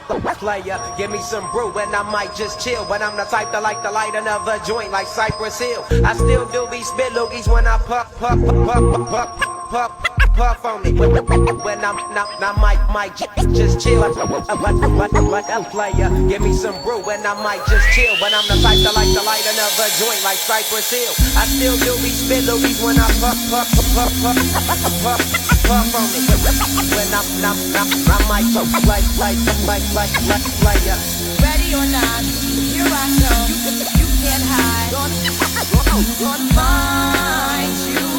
player. Give me some brew and I might just chill. But I'm the type to like to light another joint like Cypress Hill. I still do be spit loogies when I puff on it. When I might just chill. Player, give me some brew and I might just chill. But I'm the type to like to light another joint like Cypress Hill. I still do be spit loogies when I puff on it. When I might like player. Ready or not, here I come. You can't hide. Gonna find you